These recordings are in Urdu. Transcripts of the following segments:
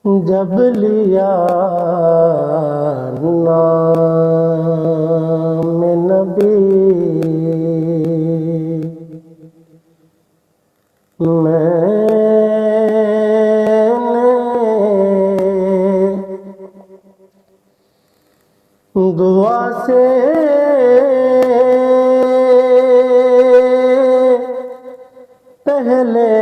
جب لیا نام نبی میں نے دعا سے پہلے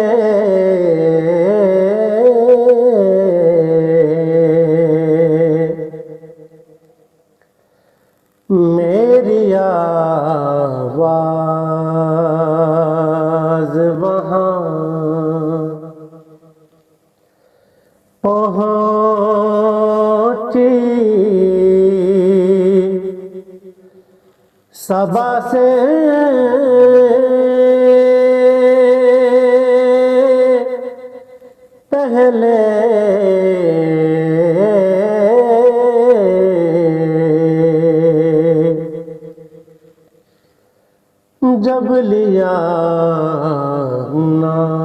میری آواز وہاں پہنچی، صبا سے پہلے جب لیا نام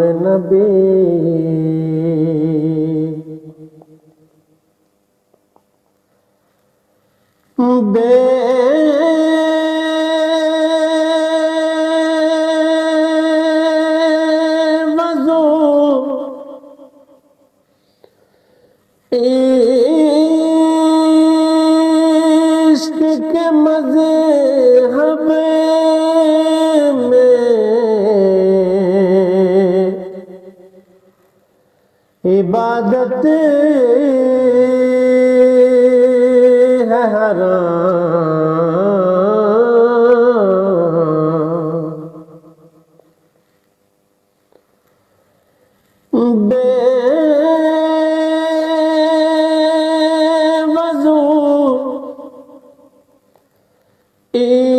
نبی بے وضو عشق کے مذہب میں عبادت ہے حرام، بے وضو عشق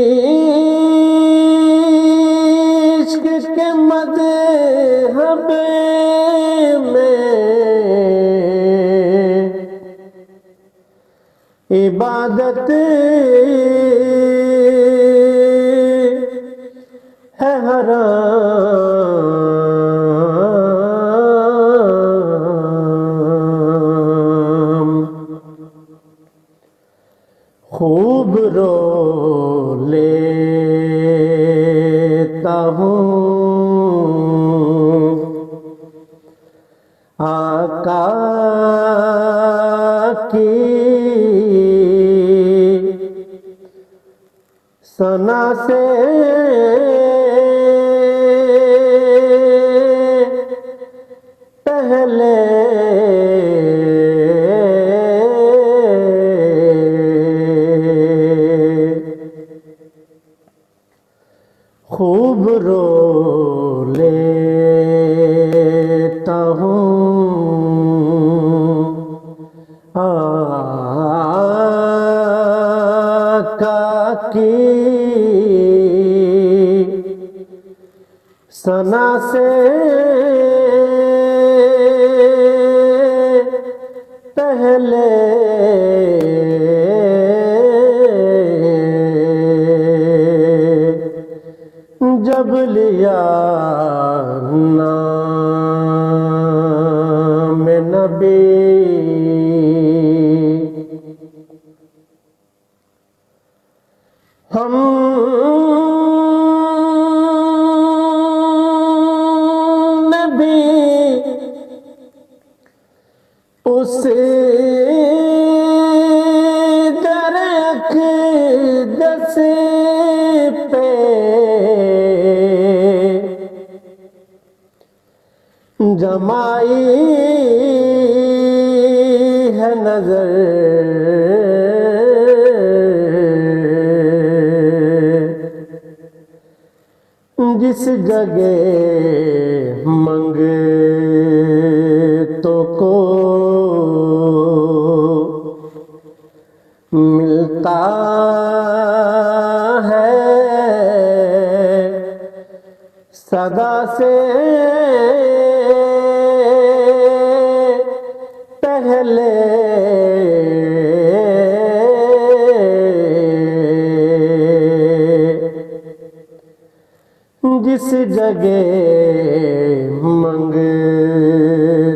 کے مذہب میں عبادت ہے حرام، خوب رو لیتا ہوں آقا کی ثنا سے پہلے خوب رو لیتا ہوں آقا کی ثنا سے پہلے جب لیا نام نبی ہم نے بھی اس در اقدس پہ جمائی ہے نظر، جس جگہ منگتوں کو ملتا ہے صدا سے پہلے جس جگہ منگتوں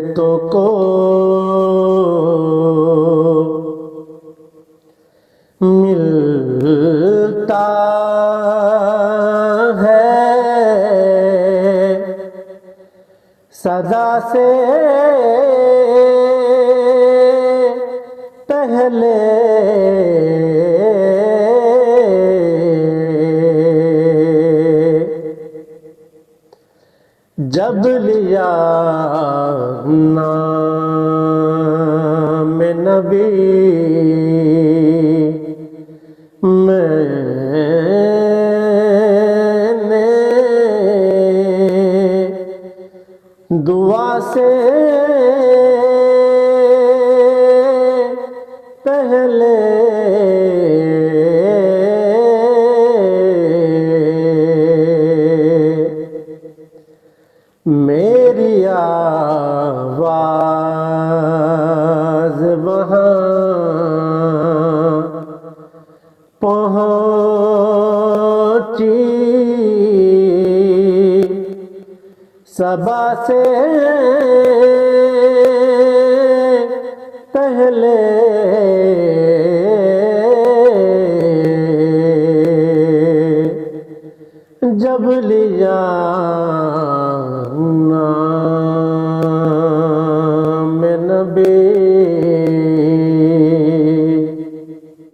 صدا سے پہلے جب لیا نام نبی میں نے دعا سے پہلے میری آواز وہاں پہنچی صبا سے پہلے جب لیا